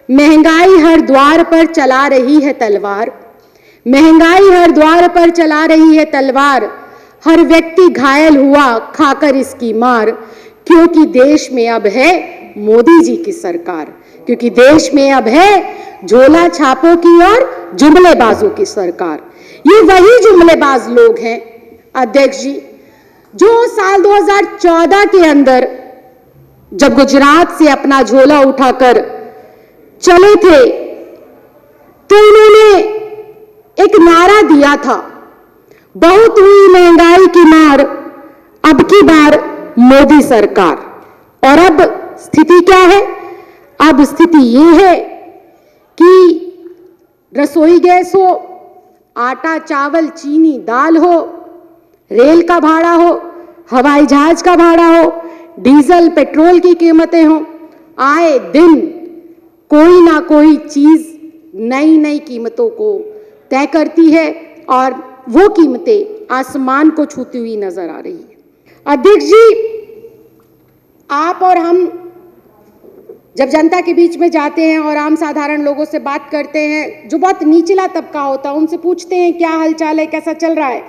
महंगाई हर द्वार पर चला रही है तलवार, महंगाई हर द्वार पर चला रही है तलवार, हर व्यक्ति घायल हुआ खाकर इसकी मार, क्योंकि देश में अब है मोदी जी की सरकार, क्योंकि देश में अब है झोला छापों की और जुमलेबाजों की सरकार। ये वही जुमलेबाज लोग हैं अध्यक्ष जी जो साल 2014 के अंदर जब गुजरात से अपना झोला उठाकर चले थे तो उन्होंने एक नारा दिया था, बहुत हुई महंगाई की मार, अब की बार मोदी सरकार। और अब स्थिति क्या है? अब स्थिति ये है कि रसोई गैस हो, आटा चावल चीनी दाल हो, रेल का भाड़ा हो, हवाई जहाज का भाड़ा हो, डीजल पेट्रोल की कीमतें हो, आए दिन कोई ना कोई चीज नई नई कीमतों को तय करती है और वो कीमतें आसमान को छूती हुई नजर आ रही है। अध्यक्ष जी, आप और हम जब जनता के बीच में जाते हैं और आम साधारण लोगों से बात करते हैं, जो बहुत निचला तबका होता है, उनसे पूछते हैं क्या हालचाल है, कैसा चल रहा है,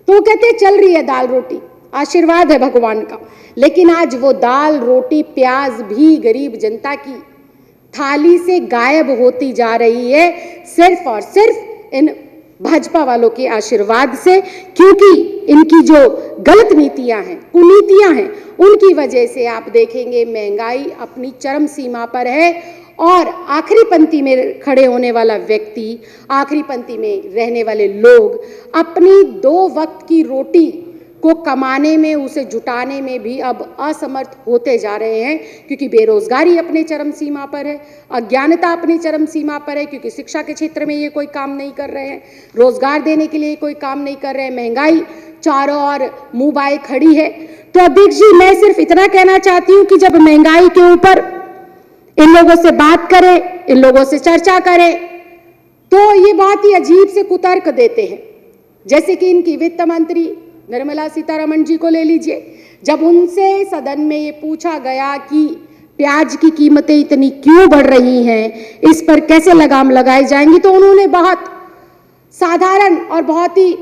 तो वो कहते हैं चल रही है दाल रोटी, आशीर्वाद है भगवान का। लेकिन आज वो दाल रोटी प्याज भी गरीब जनता की थाली से गायब होती जा रही है, सिर्फ और सिर्फ इन भाजपा वालों के आशीर्वाद से, क्योंकि इनकी जो गलत नीतियां हैं, कुनीतियां हैं, उनकी वजह से आप देखेंगे महंगाई अपनी चरम सीमा पर है और आखिरी पंक्ति में खड़े होने वाला व्यक्ति, आखिरी पंक्ति में रहने वाले लोग अपनी 2 वक्त की रोटी को कमाने में, उसे जुटाने में भी अब असमर्थ होते जा रहे हैं, क्योंकि बेरोजगारी अपने चरम सीमा पर है, अज्ञानता अपनी चरम सीमा पर है, क्योंकि शिक्षा के क्षेत्र में ये कोई काम नहीं कर रहे हैं, रोजगार देने के लिए कोई काम नहीं कर रहे हैं, महंगाई चारों ओर मुंह बाए खड़ी है। तो अध्यक्ष जी, मैं सिर्फ इतना कहना चाहती हूँ कि जब महंगाई के ऊपर इन लोगों से बात करें, इन लोगों से चर्चा करें, तो ये बहुत ही अजीब से कुतर्क देते हैं। जैसे कि इनकी वित्त मंत्री निर्मला सीतारमण जी को ले लीजिए, जब उनसे सदन में ये पूछा गया कि प्याज की कीमतें इतनी क्यों बढ़ रही हैं, इस पर कैसे लगाम लगाई जाएंगी, तो उन्होंने बहुत साधारण और बहुत ही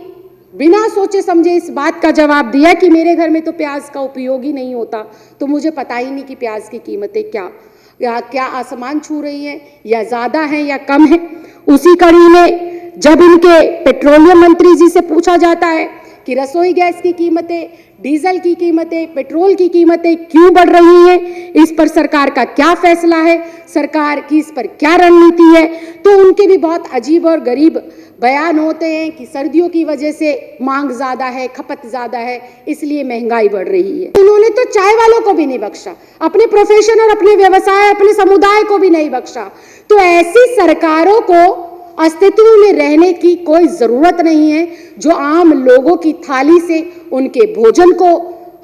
बिना सोचे समझे इस बात का जवाब दिया कि मेरे घर में तो प्याज का उपयोग ही नहीं होता, तो मुझे पता ही नहीं कि प्याज की कीमतें क्या आसमान छू रही हैं, या ज़्यादा हैं या कम है। उसी कड़ी में जब इनके पेट्रोलियम मंत्री जी से पूछा जाता है कि रसोई गैस की कीमतें, डीजल की कीमतें, पेट्रोल की कीमतें क्यों बढ़ रही हैं, इस पर सरकार का क्या फैसला है, सरकार की इस पर क्या रणनीति है, तो उनके भी बहुत अजीब और गरीब बयान होते हैं कि सर्दियों की वजह से मांग ज्यादा है, खपत ज्यादा है, इसलिए महंगाई बढ़ रही है। उन्होंने तो चाय वालों को भी नहीं बख्शा, अपने प्रोफेशन और अपने व्यवसाय, अपने समुदाय को भी नहीं बख्शा। तो ऐसी सरकारों को अस्तित्व में रहने की कोई जरूरत नहीं है जो आम लोगों की थाली से उनके भोजन को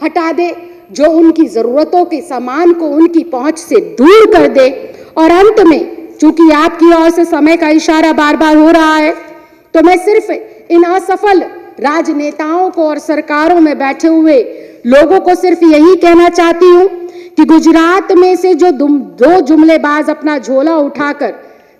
हटा दे, जो उनकी जरूरतों के सामान को उनकी पहुंच से दूर कर दे। और अंत में, चूंकि आपकी ओर से समय का इशारा बार बार हो रहा है, तो मैं सिर्फ इन असफल राजनेताओं को और सरकारों में बैठे हुए लोगों को सिर्फ यही कहना चाहती हूं कि गुजरात में से जो 2 जुमलेबाज अपना झोला उठाकर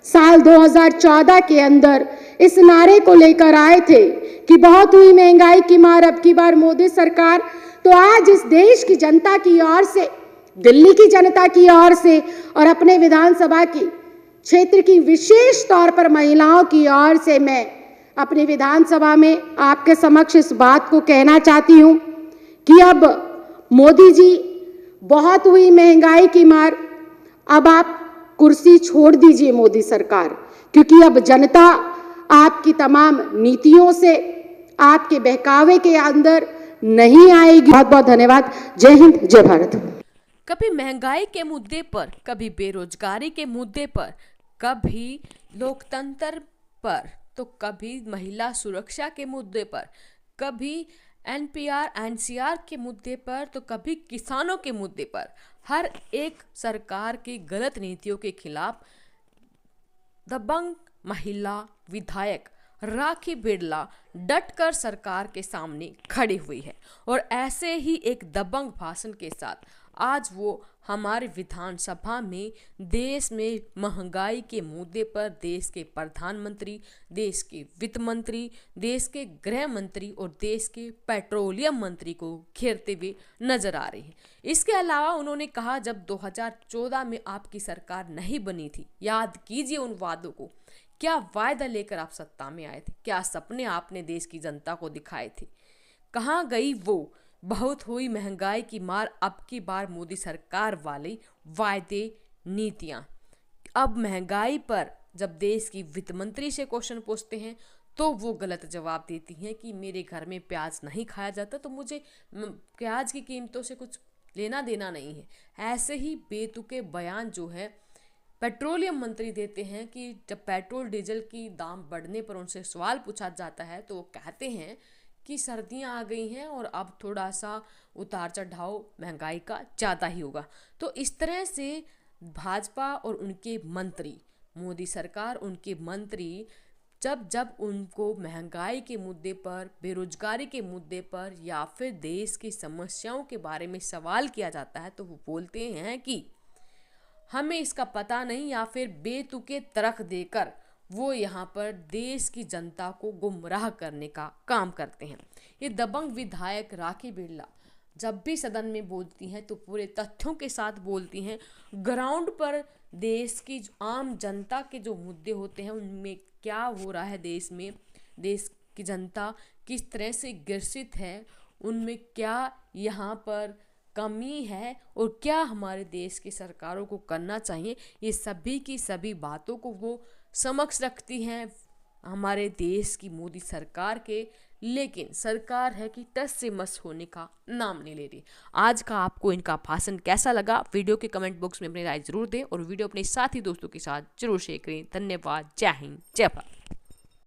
साल 2014 के अंदर इस नारे को लेकर आए थे कि बहुत हुई महंगाई की मार, अब की बार मोदी सरकार, तो आज इस देश की जनता की ओर से, दिल्ली की जनता की ओर से और अपने विधानसभा की क्षेत्र की विशेष तौर पर महिलाओं की ओर से मैं अपनी विधानसभा में आपके समक्ष इस बात को कहना चाहती हूं कि अब मोदी जी, बहुत हुई महंगाई की मार, अब आप कुर्सी छोड़ दीजिए मोदी सरकार, क्योंकि अब जनता आपकी तमाम नीतियों से, आपके बहकावे के अंदर नहीं आएगी। बहुत बहुत धन्यवाद। जय हिंद, जय भारत। कभी महंगाई के मुद्दे पर, कभी बेरोजगारी के मुद्दे पर, कभी लोकतंत्र पर, तो कभी महिला सुरक्षा के मुद्दे पर, कभी एनपीआर एनसीआर के मुद्दे पर, तो कभी किसानों के मुद्दे पर, हर एक सरकार की गलत नीतियों के खिलाफ दबंग महिला विधायक राखी बिरला डटकर सरकार के सामने खड़ी हुई है। और ऐसे ही एक दबंग भाषण के साथ आज वो हमारे विधानसभा में देश में महंगाई के मुद्दे पर देश के प्रधानमंत्री, देश के वित्त मंत्री, देश के गृह मंत्री और देश के पेट्रोलियम मंत्री को घेरते हुए नजर आ रही है। इसके अलावा उन्होंने कहा, जब 2014 में आपकी सरकार नहीं बनी थी, याद कीजिए उन वादों को, क्या वायदा लेकर आप सत्ता में आए थे, क्या सपने आपने देश की जनता को दिखाए थे, कहाँ गई वो बहुत हुई महंगाई की मार, अब की बार मोदी सरकार वाली वायदे नीतियां। अब महंगाई पर जब देश की वित्त मंत्री से क्वेश्चन पूछते हैं तो वो गलत जवाब देती हैं कि मेरे घर में प्याज नहीं खाया जाता तो मुझे प्याज की कीमतों से कुछ लेना देना नहीं है। ऐसे ही बेतुके बयान जो है पेट्रोलियम मंत्री देते हैं कि जब पेट्रोल डीजल की दाम बढ़ने पर उनसे सवाल पूछा जाता है तो वो कहते हैं कि सर्दियां आ गई हैं और अब थोड़ा सा उतार चढ़ाव महंगाई का ज़्यादा ही होगा। तो इस तरह से भाजपा और उनके मंत्री, मोदी सरकार, उनके मंत्री जब जब उनको महंगाई के मुद्दे पर, बेरोजगारी के मुद्दे पर या फिर देश की समस्याओं के बारे में सवाल किया जाता है तो वो बोलते हैं कि हमें इसका पता नहीं, या फिर बेतुके तर्क देकर वो यहाँ पर देश की जनता को गुमराह करने का काम करते हैं। ये दबंग विधायक राखी बिरला जब भी सदन में बोलती हैं तो पूरे तथ्यों के साथ बोलती हैं। ग्राउंड पर देश की आम जनता के जो मुद्दे होते हैं उनमें क्या हो रहा है, देश में देश की जनता किस तरह से ग्रसित है, उनमें क्या यहाँ पर कमी है और क्या हमारे देश की सरकारों को करना चाहिए, ये सभी की सभी बातों को वो समक्ष रखती हैं हमारे देश की मोदी सरकार के। लेकिन सरकार है कि टस से मस होने का नाम नहीं ले रही। आज का आपको इनका भाषण कैसा लगा, वीडियो के कमेंट बॉक्स में अपनी राय जरूर दें और वीडियो अपने साथी दोस्तों के साथ जरूर शेयर करें। धन्यवाद। जय हिंद, जय भारत।